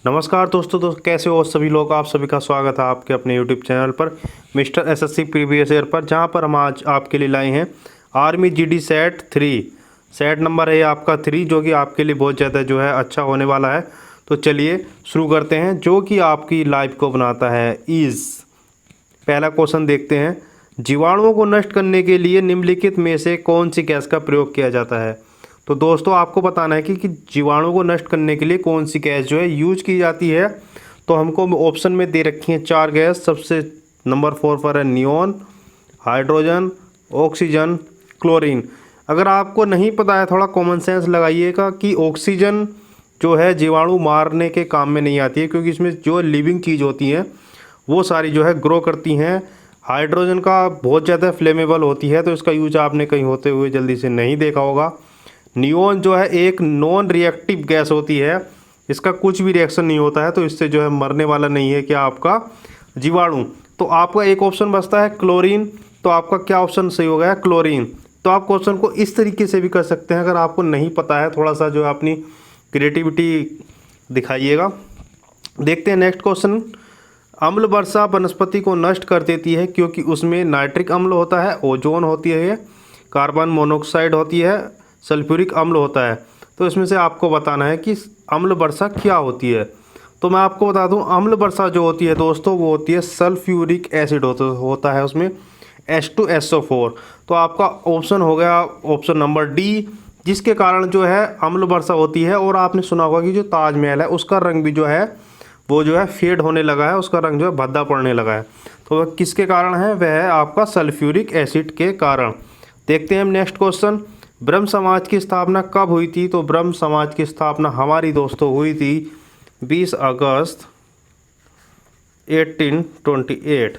नमस्कार दोस्तों कैसे हो सभी लोग। आप सभी का स्वागत है आपके अपने यूट्यूब चैनल पर मिस्टर एसएससी प्रीवियस ईयर पर, जहां पर हम आज आपके लिए लाए हैं army GD set 3। Set number है आपका 3, जो कि आपके लिए बहुत ज़्यादा जो है अच्छा होने वाला है। तो चलिए शुरू करते हैं, जो कि आपकी लाइफ को बनाता है ईज। पहला क्वेश्चन देखते हैं, जीवाणुओं को नष्ट करने के लिए निम्नलिखित में से कौन सी गैस का प्रयोग किया जाता है। तो दोस्तों आपको बताना है कि जीवाणु को नष्ट करने के लिए कौन सी गैस जो है यूज की जाती है। तो हमको ऑप्शन में दे रखी है 4 गैस। सबसे नंबर 4 पर है नियॉन, हाइड्रोजन, ऑक्सीजन, क्लोरीन। अगर आपको नहीं पता है, थोड़ा कॉमन सेंस लगाइएगा कि ऑक्सीजन जो है जीवाणु मारने के काम में नहीं आती है, क्योंकि इसमें जो लिविंग चीज़ होती हैं वो सारी जो है ग्रो करती हैं। हाइड्रोजन का बहुत ज़्यादा फ्लेमेबल होती है, तो इसका यूज आपने कहीं होते हुए जल्दी से नहीं देखा होगा। नियॉन जो है एक नॉन रिएक्टिव गैस होती है, इसका कुछ भी रिएक्शन नहीं होता है, तो इससे जो है मरने वाला नहीं है क्या आपका जीवाणु। तो आपका एक ऑप्शन बचता है क्लोरीन। तो आपका क्या ऑप्शन सही हो गया, क्लोरीन। तो आप क्वेश्चन को इस तरीके से भी कर सकते हैं, अगर आपको नहीं पता है थोड़ा सा जो है अपनी क्रिएटिविटी दिखाइएगा। देखते हैं नेक्स्ट क्वेश्चन। अम्ल वर्षा वनस्पति को नष्ट कर देती है क्योंकि उसमें नाइट्रिक अम्ल होता है, ओजोन होती है, कार्बन मोनोऑक्साइड होती है, सल्फ्यूरिक अम्ल होता है। तो इसमें से आपको बताना है कि अम्ल वर्षा क्या होती है। तो मैं आपको बता दूं, अम्ल वर्षा जो होती है दोस्तों वो होती है सल्फ्यूरिक एसिड होता है उसमें H2SO4। तो आपका ऑप्शन हो गया ऑप्शन नंबर डी, जिसके कारण जो है अम्ल वर्षा होती है। और आपने सुना होगा कि जो ताजमहल है उसका रंग भी जो है वो जो है फेड होने लगा है, उसका रंग जो है भद्दा पड़ने लगा है। तो वह किसके कारण है, वह है आपका सल्फ्यूरिक एसिड के कारण। देखते हैं हम नेक्स्ट क्वेश्चन। ब्रह्म समाज की स्थापना कब हुई थी। तो ब्रह्म समाज की स्थापना हमारी दोस्तों हुई थी 20 अगस्त 1828।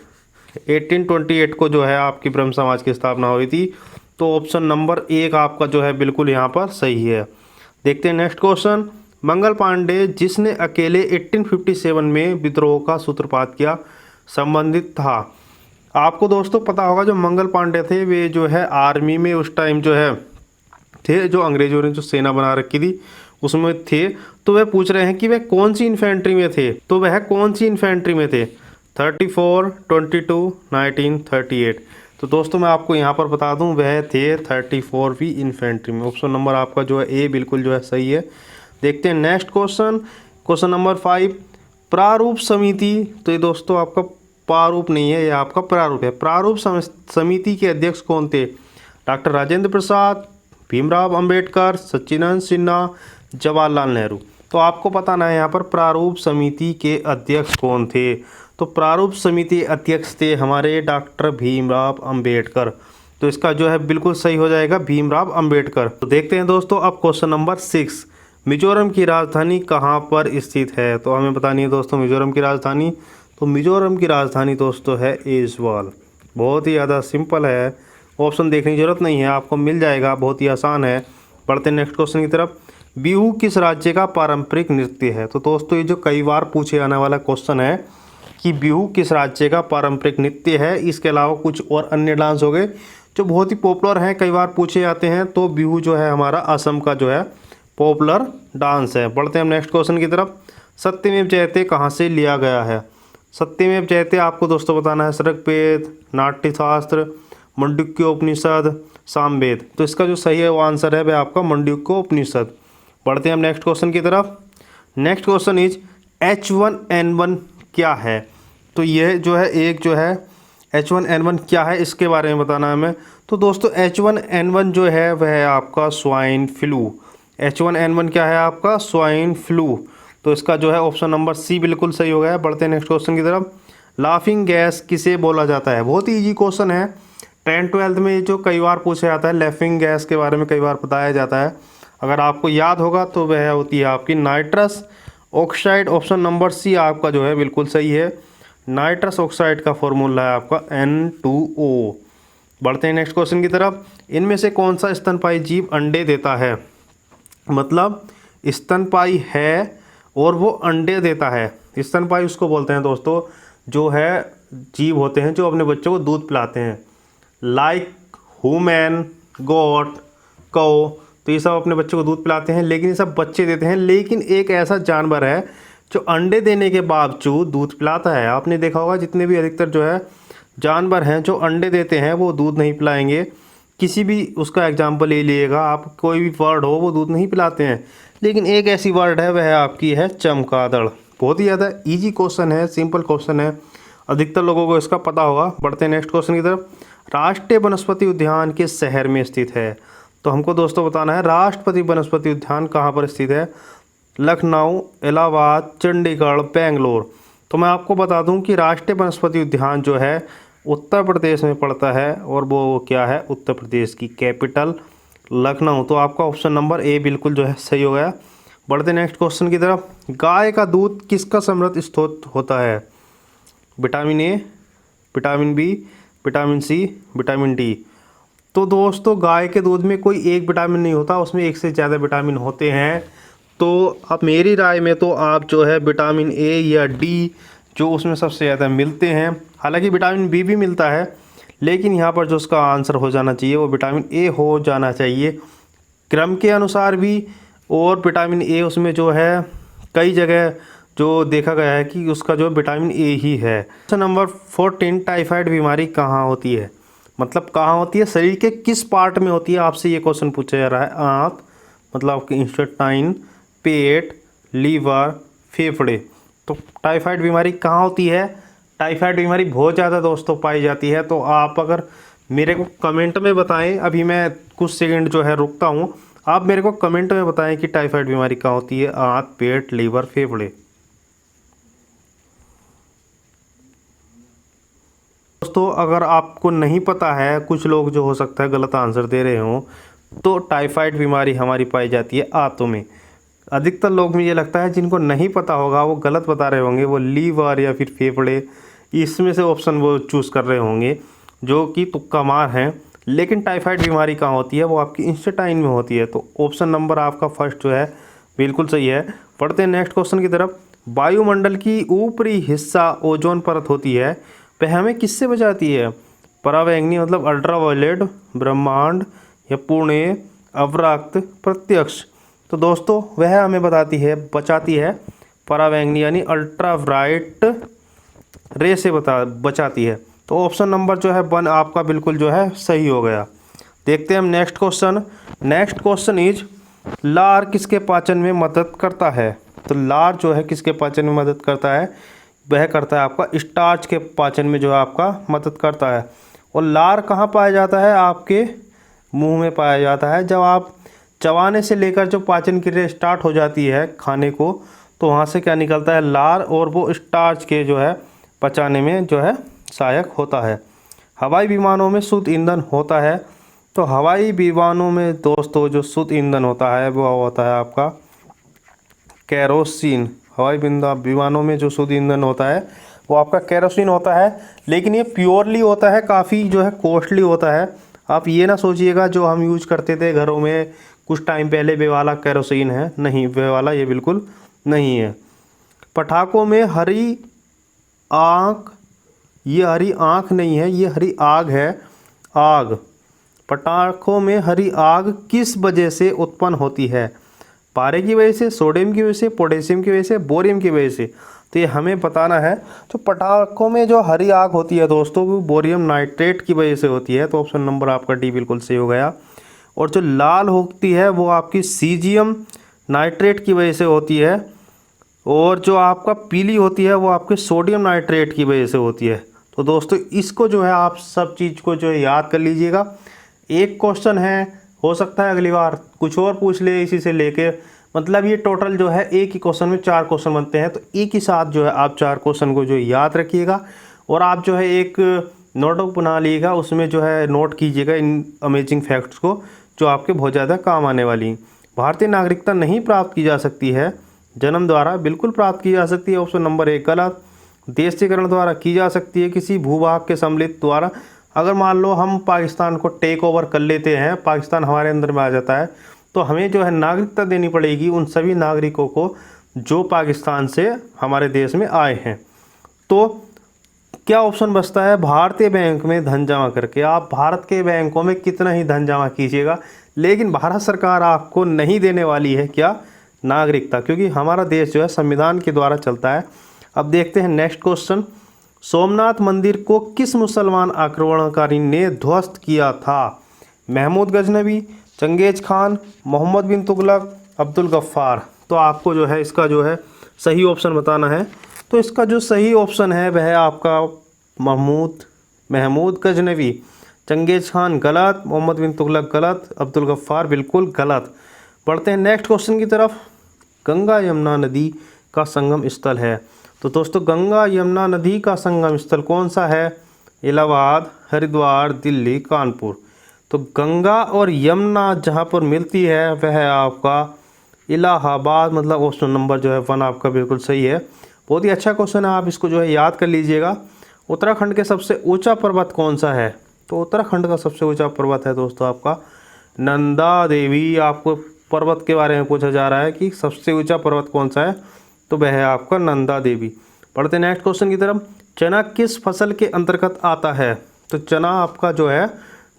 1828 को जो है आपकी ब्रह्म समाज की स्थापना हुई थी। तो ऑप्शन नंबर 1 आपका जो है बिल्कुल यहाँ पर सही है। देखते हैं नेक्स्ट क्वेश्चन। मंगल पांडे जिसने अकेले 1857 में विद्रोह का सूत्रपात किया संबंधित था। आपको दोस्तों पता होगा जो मंगल पांडे थे वे जो है आर्मी में उस टाइम जो है थे, जो अंग्रेजों ने जो सेना बना रखी थी उसमें थे। तो वह पूछ रहे हैं कि वह कौन सी इन्फेंट्री में थे। तो वह कौन सी इन्फेंट्री में थे, 34, 22, 19, 38। तो दोस्तों मैं आपको यहाँ पर बता दूं वह थे 34वीं इन्फेंट्री में। ऑप्शन नंबर आपका जो है ए बिल्कुल जो है सही है। देखते हैं नेक्स्ट क्वेश्चन। क्वेश्चन नंबर 5, प्रारूप समिति। तो ये दोस्तों आपका प्रारूप नहीं है, ये आपका प्रारूप है। प्रारूप समिति के अध्यक्ष कौन थे। डॉक्टर राजेंद्र प्रसाद, भीमराव अंबेडकर, सच्चिदानंद सिन्हा, जवाहरलाल नेहरू। तो आपको बताना है यहाँ पर प्रारूप समिति के अध्यक्ष कौन थे। तो प्रारूप समिति अध्यक्ष थे हमारे डॉक्टर भीमराव अंबेडकर। तो इसका जो है बिल्कुल सही हो जाएगा भीमराव अंबेडकर। तो देखते हैं दोस्तों अब क्वेश्चन नंबर 6, मिजोरम की राजधानी कहाँ पर स्थित है। तो हमें बतानी है दोस्तों मिजोरम की राजधानी। तो मिजोरम की राजधानी दोस्तों है ऐज़वाल। बहुत ही ज़्यादा सिंपल है, ऑप्शन देखने की जरूरत नहीं है, आपको मिल जाएगा, बहुत ही आसान है। बढ़ते हैं नेक्स्ट क्वेश्चन की तरफ। बिहू किस राज्य का पारंपरिक नृत्य है। तो दोस्तों ये जो कई बार पूछे आने वाला क्वेश्चन है कि बिहू किस राज्य का पारंपरिक नृत्य है। इसके अलावा कुछ और अन्य डांस हो गए जो बहुत ही पॉपुलर हैं, कई बार पूछे जाते हैं। तो बिहू जो है हमारा असम का जो है पॉपुलर डांस है। बढ़ते हैं हम नेक्स्ट क्वेश्चन की तरफ। सत्यमेव जयते कहाँ से लिया गया है। सत्यमेव जयते आपको दोस्तों बताना है ऋग्वेद, नाट्यशास्त्र, मंडूक्य उपनिषद, सामवेद। तो इसका जो सही है वो आंसर है वह आपका मंडूक्य उपनिषद। बढ़ते हैं हम नेक्स्ट क्वेश्चन की तरफ। नेक्स्ट क्वेश्चन इज H1N1 क्या है। तो यह जो है एक जो है H1N1 क्या है इसके बारे में बताना है हमें। तो दोस्तों H1N1 जो है वह है आपका स्वाइन फ्लू। H1N1 क्या है आपका स्वाइन फ्लू। तो इसका जो है ऑप्शन नंबर सी बिल्कुल सही हो गया है। बढ़ते हैं नेक्स्ट क्वेश्चन की तरफ। लाफिंग गैस किसे बोला जाता है। बहुत ही ईजी क्वेश्चन है, 10th-12th में जो कई बार पूछा जाता है, लाफिंग गैस के बारे में कई बार बताया जाता है। अगर आपको याद होगा तो वह होती है आपकी nitrous oxide. Option number C आपका जो है बिल्कुल सही है। नाइट्रस ऑक्साइड का फॉर्मूला है आपका N2O। बढ़ते हैं नेक्स्ट क्वेश्चन की तरफ। इनमें से कौन सा स्तनपायी जीव अंडे देता है। मतलब स्तनपायी है और वो अंडे देता है। स्तनपायी उसको बोलते हैं दोस्तों जो है जीव होते हैं जो अपने बच्चों को दूध पिलाते हैं, लाइक ह्यूमन, गोट, कौ। तो ये सब अपने बच्चों को दूध पिलाते हैं, लेकिन ये सब बच्चे देते हैं। लेकिन एक ऐसा जानवर है जो अंडे देने के बावजूद दूध पिलाता है। आपने देखा होगा जितने भी अधिकतर जो है जानवर हैं जो अंडे देते हैं वो दूध नहीं पिलाएंगे। किसी भी उसका एग्जाम्पल ले लीजिएगा आप, कोई भी बर्ड हो वो दूध नहीं पिलाते हैं। लेकिन एक ऐसी वर्ड है, वह आपकी है चमगादड़। बहुत ही ज़्यादा इजी क्वेश्चन है, सिंपल क्वेश्चन है, अधिकतर लोगों को इसका पता होगा। बढ़ते हैं नेक्स्ट क्वेश्चन की तरफ। राष्ट्रीय वनस्पति उद्यान किस शहर में स्थित है? तो हमको दोस्तों बताना है राष्ट्रपति वनस्पति उद्यान कहाँ पर स्थित है। लखनऊ, इलाहाबाद, चंडीगढ़, बेंगलोर। तो मैं आपको बता दूं कि राष्ट्रीय वनस्पति उद्यान जो है उत्तर प्रदेश में पड़ता है, और वो क्या है, उत्तर प्रदेश की कैपिटल लखनऊ। तो आपका ऑप्शन नंबर ए बिल्कुल जो है सही हो गया। बढ़ते नेक्स्ट क्वेश्चन की तरफ। गाय का दूध किसका समृद्ध स्रोत होता है? Vitamin A, vitamin B, vitamin C, vitamin D. तो दोस्तों गाय के दूध में कोई एक विटामिन नहीं होता, उसमें एक से ज़्यादा विटामिन होते हैं। तो अब मेरी राय में तो आप जो है विटामिन ए या डी जो उसमें सबसे ज़्यादा मिलते हैं, हालांकि विटामिन बी भी मिलता है, लेकिन यहाँ पर जो उसका आंसर हो जाना चाहिए वो विटामिन ए हो जाना चाहिए क्रम के अनुसार भी। और विटामिन ए उसमें जो है कई जगह जो देखा गया है कि उसका जो विटामिन ए ही है। क्वेश्चन नंबर 14, टाइफाइड बीमारी कहाँ होती है? मतलब कहाँ होती है, शरीर के किस पार्ट में होती है, आपसे ये क्वेश्चन पूछा जा रहा है। आंत मतलब आपके इंटेस्टाइन, पेट, लीवर, फेफड़े। तो टाइफाइड बीमारी कहाँ होती है? टाइफाइड बीमारी बहुत ज़्यादा दोस्तों पाई जाती है। तो आप अगर मेरे को कमेंट में बताएं, अभी मैं कुछ सेकंड जो है रुकता हूँ, आप मेरे को कमेंट में बताएं कि टाइफाइड बीमारी कहाँ होती है। आंत, पेट, लीवर, फेफड़े। दोस्तों अगर आपको नहीं पता है, कुछ लोग जो हो सकता है गलत आंसर दे रहे हों, तो टाइफाइड बीमारी हमारी पाई जाती है आंतों में। अधिकतर लोग मुझे लगता है जिनको नहीं पता होगा वो गलत बता रहे होंगे, वो लीवर या फिर फेफड़े इसमें से ऑप्शन वो चूज़ कर रहे होंगे, जो कि तुक्का मार हैं। लेकिन टाइफाइड बीमारी कहाँ होती है? वो आपकी इंटेस्टाइन में होती है। तो ऑप्शन नंबर आपका फर्स्ट जो है बिल्कुल सही है। पढ़ते हैं नेक्स्ट क्वेश्चन की तरफ। वायुमंडल की ऊपरी हिस्सा ओजोन परत होती है, वह हमें किससे बचाती है? परावैंगनी मतलब अल्ट्रावायलेट, ब्रह्मांड या पुणे, अवरक्त, प्रत्यक्ष। तो दोस्तों वह हमें बचाती है परावैंगनी यानी अल्ट्रावायलेट रे से बचाती है। तो ऑप्शन नंबर जो है 1 आपका बिल्कुल जो है सही हो गया। देखते हैं हम next question. Next question is लार किसके पाचन में मदद करता है? तो लार जो है किसके पाचन में मदद करता है? वह करता है आपका स्टार्च के पाचन में जो है आपका मदद करता है। और लार कहाँ पाया जाता है? आपके मुंह में पाया जाता है। जब आप चबाने से लेकर जो पाचन क्रिया स्टार्ट हो जाती है खाने को, तो वहाँ से क्या निकलता है? लार, और वो स्टार्च के जो है पचाने में जो है सहायक होता है। हवाई विमानों में शुद्ध ईंधन होता है। तो हवाई विमानों में दोस्तों जो शुद्ध ईंधन होता है वो होता है आपका केरोसिन। हवाई विमानों में जो शुद्ध ईंधन होता है वो आपका केरोसिन होता है। लेकिन ये प्योरली होता है, काफ़ी जो है कॉस्टली होता है। आप ये ना सोचिएगा जो हम यूज करते थे घरों में कुछ टाइम पहले वे वाला केरोसिन है, नहीं, वे वाला ये बिल्कुल नहीं है। पटाखों में हरी आँख, ये हरी आँख नहीं है, ये हरी आग है। आग, पटाखों में हरी आग किस वजह से उत्पन्न होती है? पारे की वजह से, सोडियम की वजह से, पोटेशियम की वजह से, बोरियम की वजह से। तो ये हमें बताना है। तो पटाखों में जो हरी आग होती है दोस्तों वो बोरियम नाइट्रेट की वजह से होती है। तो ऑप्शन नंबर आपका डी बिल्कुल सही हो गया। और जो लाल होती है वो आपकी सीजियम नाइट्रेट की वजह से होती है। और जो आपका पीली होती है वो आपके सोडियम नाइट्रेट की वजह से होती है। तो दोस्तों इसको जो है आप सब चीज़ को जो है याद कर लीजिएगा। एक क्वेश्चन है, हो सकता है अगली बार कुछ और पूछ ले इसी से लेके, मतलब ये टोटल जो है एक ही क्वेश्चन में 4 क्वेश्चन बनते हैं। तो एक ही साथ जो है आप 4 क्वेश्चन को जो याद रखिएगा, और आप जो है एक नोटबुक बना लीजिएगा, उसमें जो है नोट कीजिएगा इन अमेजिंग फैक्ट्स को जो आपके बहुत ज़्यादा काम आने वाली। भारतीय नागरिकता नहीं प्राप्त की जा सकती है जन्म द्वारा, बिल्कुल प्राप्त की जा सकती है। ऑप्शन नंबर 1 गलत। देशीकरण द्वारा की जा सकती है, किसी भूभाग के सम्मिलित द्वारा। अगर मान लो हम पाकिस्तान को टेक ओवर कर लेते हैं, पाकिस्तान हमारे अंदर में आ जाता है, तो हमें जो है नागरिकता देनी पड़ेगी उन सभी नागरिकों को जो पाकिस्तान से हमारे देश में आए हैं। तो क्या ऑप्शन बचता है? भारतीय बैंक में धन जमा करके। आप भारत के बैंकों में कितना ही धन जमा कीजिएगा, लेकिन भारत सरकार आपको नहीं देने वाली है क्या? नागरिकता, क्योंकि हमारा देश जो है संविधान के द्वारा चलता है। अब देखते हैं नेक्स्ट क्वेश्चन। सोमनाथ मंदिर को किस मुसलमान आक्रमणकारी ने ध्वस्त किया था? महमूद गजनवी, चंगेज खान, मोहम्मद बिन तुगलक, अब्दुल गफ्फार। तो आपको जो है इसका जो है सही ऑप्शन बताना है। तो इसका जो सही ऑप्शन है वह है आपका महमूद गजनवी। चंगेज खान गलत, मोहम्मद बिन तुगलक गलत, अब्दुल गफ्फार बिल्कुल गलत। बढ़ते हैं नेक्स्ट क्वेश्चन की तरफ। गंगा यमुना नदी का संगम स्थल है। तो दोस्तों गंगा यमुना नदी का संगम स्थल कौन सा है? इलाहाबाद, हरिद्वार, दिल्ली, कानपुर। तो गंगा और यमुना जहाँ पर मिलती है वह है आपका इलाहाबाद, मतलब ऑप्शन नंबर जो है 1 आपका बिल्कुल सही है। बहुत ही अच्छा क्वेश्चन है, आप इसको जो है याद कर लीजिएगा। उत्तराखंड के सबसे ऊंचा पर्वत कौन सा है? तो उत्तराखंड का सबसे ऊंचा पर्वत है दोस्तों आपका नंदा देवी। आपको पर्वत के बारे में पूछा जा रहा है कि सबसे ऊंचा पर्वत कौन सा है, तो वह है आपका नंदा देवी। पढ़ते हैं नेक्स्ट क्वेश्चन की तरफ। चना किस फसल के अंतर्गत आता है? तो चना आपका जो है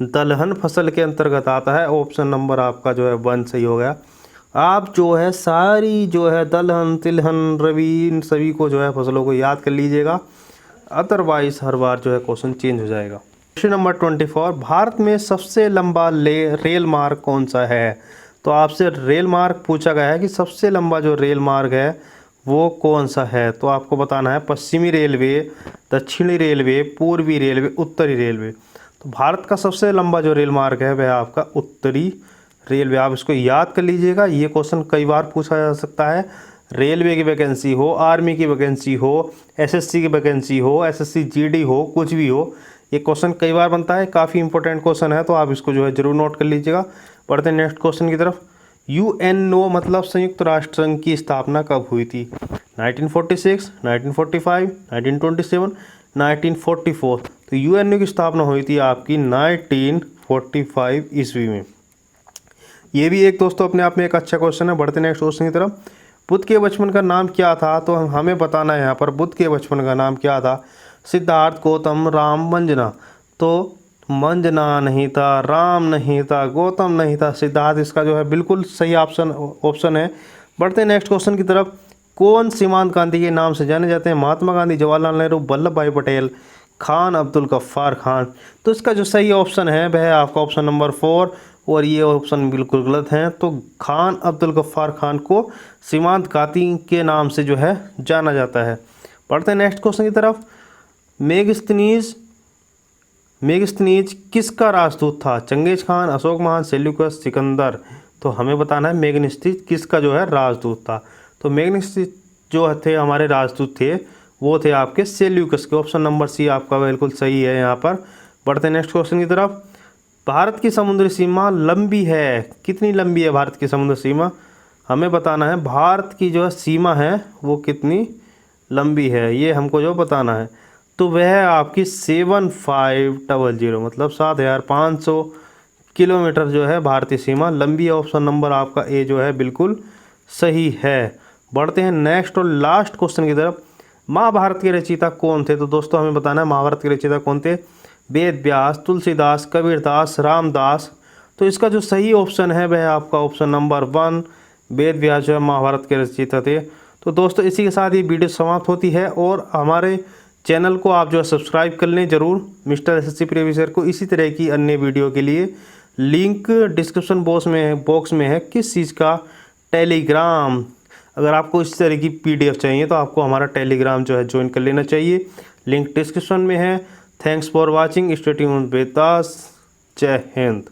दलहन फसल के अंतर्गत आता है। ऑप्शन नंबर आपका जो है 1 सही हो गया। आप जो है सारी जो है दलहन, तिलहन, रबी, इन सभी को जो है फसलों को याद कर लीजिएगा, अदरवाइज हर बार जो है क्वेश्चन चेंज हो जाएगा। Question number 24। भारत में सबसे लंबा रेल मार्ग कौन सा है? तो आपसे रेल मार्ग पूछा गया है कि सबसे लंबा जो रेल मार्ग है वो कौन सा है। तो आपको बताना है पश्चिमी रेलवे, दक्षिणी रेलवे, पूर्वी रेलवे, उत्तरी रेलवे। तो भारत का सबसे लंबा जो रेल मार्ग है वह आपका उत्तरी रेलवे। आप इसको याद कर लीजिएगा, ये क्वेश्चन कई बार पूछा जा सकता है। रेलवे की वैकेंसी हो, आर्मी की वैकेंसी हो, एसएससी की वैकेंसी हो, एसएससी जीडी हो, कुछ भी हो, ये क्वेश्चन कई बार बनता है। काफ़ी इंपॉर्टेंट क्वेश्चन है, तो आप इसको जो है जरूर नोट कर लीजिएगा। पढ़ते हैं नेक्स्ट क्वेश्चन की तरफ। यूएनओ मतलब संयुक्त राष्ट्र संघ की स्थापना कब हुई थी? 1946, 1945, 1927, 1944। तो यूएनओ की स्थापना हुई थी आपकी 1945 ईस्वी में। ये भी एक दोस्तों अपने आप में एक अच्छा क्वेश्चन है। बढ़ते नेक्स्ट क्वेश्चन की तरफ। बुद्ध के बचपन का नाम क्या था? तो हमें बताना है यहाँ पर बुद्ध के बचपन का नाम क्या था। सिद्धार्थ, गौतम, राम, मंजना। तो मंजना नहीं था, राम नहीं था, गौतम नहीं था, सिद्धार्थ इसका जो है बिल्कुल सही ऑप्शन है। बढ़ते हैं नेक्स्ट क्वेश्चन की तरफ। कौन सीमांत गांधी के नाम से जाने जाते हैं? महात्मा गांधी, जवाहरलाल नेहरू, वल्लभ भाई पटेल, खान अब्दुल गफ्फार खान। तो इसका जो सही ऑप्शन है वह है आपका ऑप्शन नंबर 4, और ये ऑप्शन बिल्कुल गलत है। तो खान अब्दुल गफ्फार खान को सीमांत गांधी के नाम से जो है जाना जाता है। पढ़ते हैं नेक्स्ट क्वेश्चन की तरफ। मेगस्थनीज किसका राजदूत था? चंगेज खान, अशोक महान, सेल्यूकस, सिकंदर। तो हमें बताना है मेगस्थनीज किसका जो है राजदूत था। तो मेगस्थनीज जो थे हमारे राजदूत थे वो थे आपके सेल्यूकस के। ऑप्शन नंबर सी आपका बिल्कुल सही है यहाँ पर। बढ़ते हैं नेक्स्ट क्वेश्चन की तरफ। भारत की समुद्री सीमा लंबी है, कितनी लंबी है भारत की समुद्री सीमा? हमें बताना है भारत की जो सीमा है वो कितनी लंबी है, ये हमको जो बताना है। तो वह आपकी 7500 मतलब 7500 किलोमीटर जो है भारतीय सीमा लंबी है। ऑप्शन नंबर आपका ए जो है बिल्कुल सही है। बढ़ते हैं नेक्स्ट और लास्ट क्वेश्चन की तरफ। महाभारत के रचयिता कौन थे? तो दोस्तों हमें बताना है महाभारत के रचयिता कौन थे। वेद व्यास, तुलसीदास, कबीरदास, रामदास। तो इसका जो सही ऑप्शन है वह आपका ऑप्शन नंबर 1 वेद व्यास जो है महाभारत के रचयिता थे। तो दोस्तों इसी के साथ ये वीडियो समाप्त होती है, और हमारे चैनल को आप जो है सब्सक्राइब कर लें ज़रूर मिस्टर एसएससी प्रीवियस ईयर को। इसी तरह की अन्य वीडियो के लिए लिंक डिस्क्रिप्शन बॉक्स में है। किस चीज़ का? टेलीग्राम। अगर आपको इस तरह की पीडीएफ चाहिए तो आपको हमारा टेलीग्राम जो है ज्वाइन कर लेना चाहिए, लिंक डिस्क्रिप्शन में है। Thanks for watching, stay tuned with us. जय हिंद।